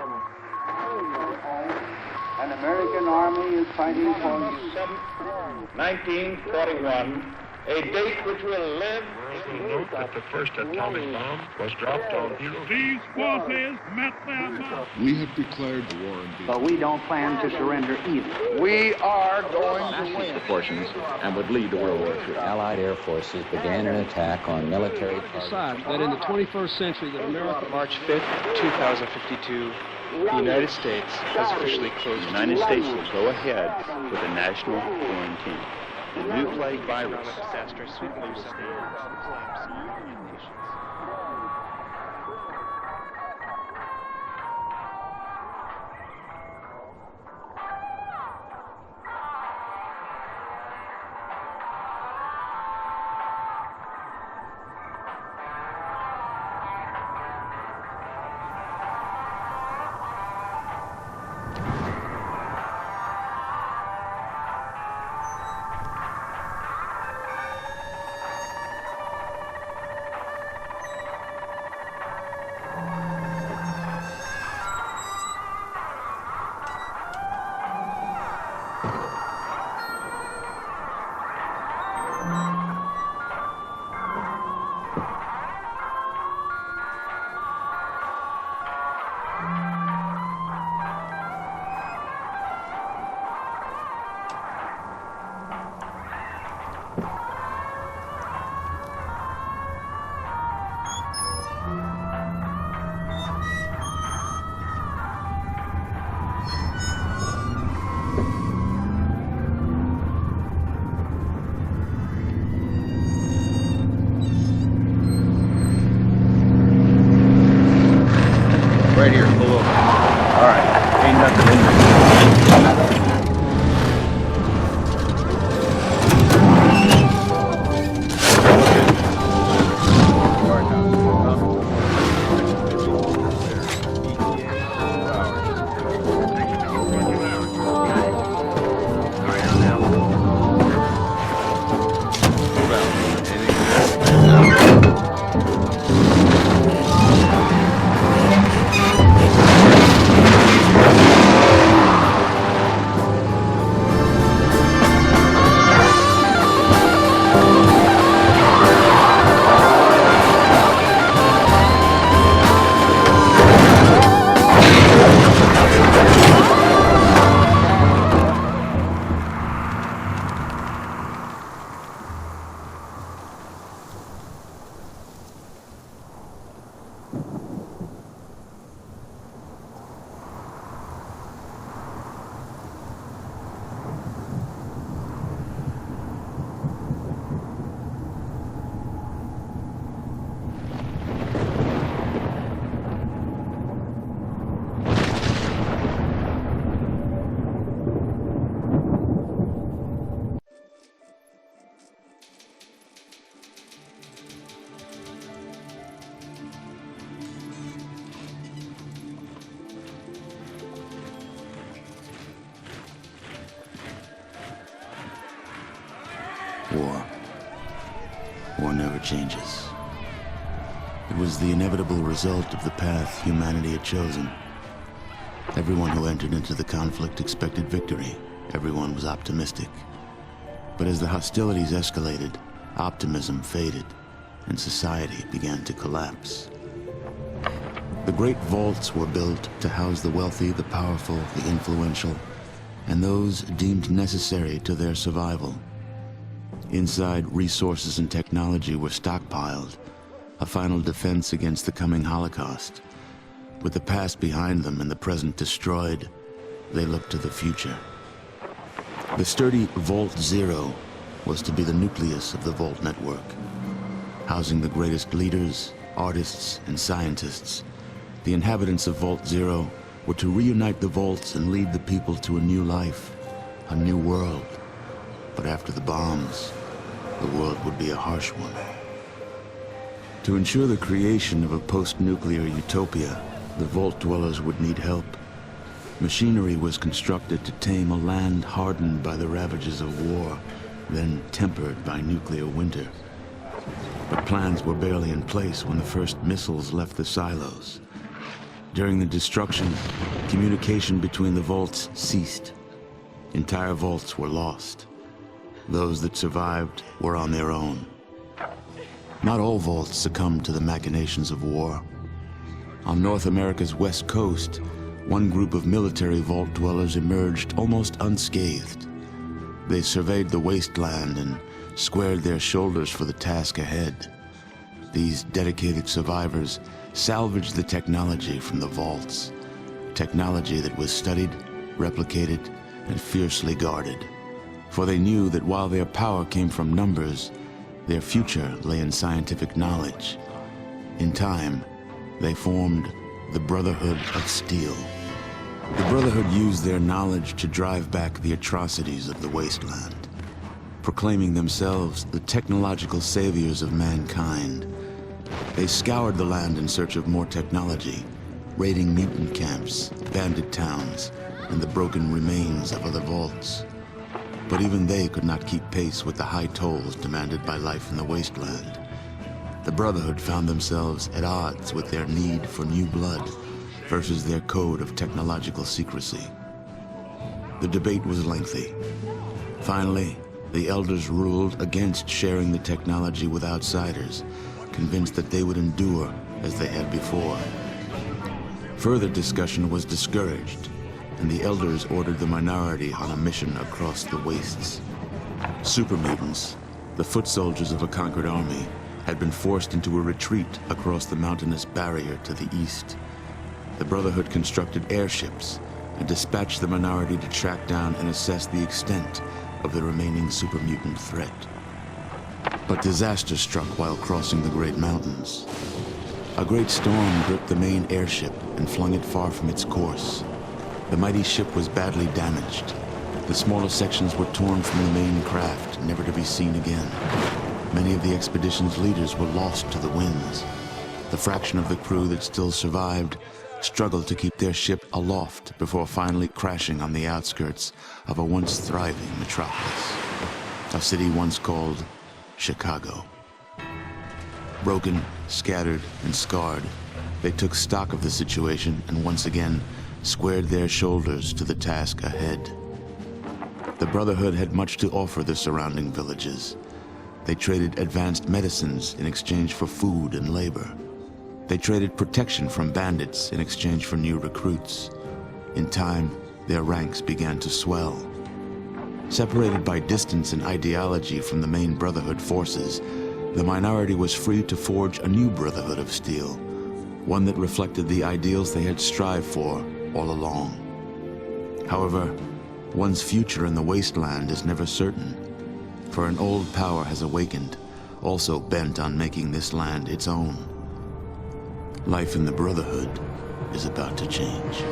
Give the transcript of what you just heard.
An American army is fighting for you. 1941, a date which will live. Note that the first atomic bomb was dropped on Hiroshima. These forces met their match. We have declared the war in Vietnam. But we don't plan to surrender either. We are going to win. Proportions and would lead to World War II. Allied air forces began an attack on military targets. Decide that in the 21st century that America... March 5th, 2052, the United States has officially closed. The United States will go ahead with a national quarantine. The new plague virus. Disaster sweeping Right here, pull over. All right, ain't nothing in there. War never changes. It was the inevitable result of the path humanity had chosen. Everyone who entered into the conflict expected victory. Everyone was optimistic. But as the hostilities escalated, optimism faded, and society began to collapse. The great vaults were built to house the wealthy, the powerful, the influential, and those deemed necessary to their survival. Inside, resources and technology were stockpiled, a final defense against the coming Holocaust. With the past behind them and the present destroyed, they looked to the future. The sturdy Vault Zero was to be the nucleus of the Vault network, housing the greatest leaders, artists, and scientists. The inhabitants of Vault Zero were to reunite the vaults and lead the people to a new life, a new world. But after the bombs, the world would be a harsh one. To ensure the creation of a post-nuclear utopia, the Vault dwellers would need help. Machinery was constructed to tame a land hardened by the ravages of war, then tempered by nuclear winter. But plans were barely in place when the first missiles left the silos. During the destruction, communication between the vaults ceased. Entire vaults were lost. Those that survived were on their own. Not all vaults succumbed to the machinations of war. On North America's west coast, one group of military vault dwellers emerged almost unscathed. They surveyed the wasteland and squared their shoulders for the task ahead. These dedicated survivors salvaged the technology from the vaults, technology that was studied, replicated, and fiercely guarded. For they knew that while their power came from numbers, their future lay in scientific knowledge. In time, they formed the Brotherhood of Steel. The Brotherhood used their knowledge to drive back the atrocities of the wasteland, proclaiming themselves the technological saviors of mankind. They scoured the land in search of more technology, raiding mutant camps, bandit towns, and the broken remains of other vaults. But even they could not keep pace with the high tolls demanded by life in the wasteland. The Brotherhood found themselves at odds with their need for new blood versus their code of technological secrecy. The debate was lengthy. Finally, the elders ruled against sharing the technology with outsiders, convinced that they would endure as they had before. Further discussion was discouraged, and the elders ordered the minority on a mission across the wastes. Super mutants, the foot soldiers of a conquered army, had been forced into a retreat across the mountainous barrier to the east. The Brotherhood constructed airships and dispatched the minority to track down and assess the extent of the remaining super mutant threat. But disaster struck while crossing the Great Mountains. A great storm gripped the main airship and flung it far from its course. The mighty ship was badly damaged. The smaller sections were torn from the main craft, never to be seen again. Many of the expedition's leaders were lost to the winds. The fraction of the crew that still survived struggled to keep their ship aloft before finally crashing on the outskirts of a once thriving metropolis, a city once called Chicago. Broken, scattered, and scarred, they took stock of the situation and once again squared their shoulders to the task ahead. The Brotherhood had much to offer the surrounding villages. They traded advanced medicines in exchange for food and labor. They traded protection from bandits in exchange for new recruits. In time, their ranks began to swell. Separated by distance and ideology from the main Brotherhood forces, the minority was free to forge a new Brotherhood of Steel, one that reflected the ideals they had strived for all along. However, one's future in the wasteland is never certain, for an old power has awakened, also bent on making this land its own. Life in the Brotherhood is about to change.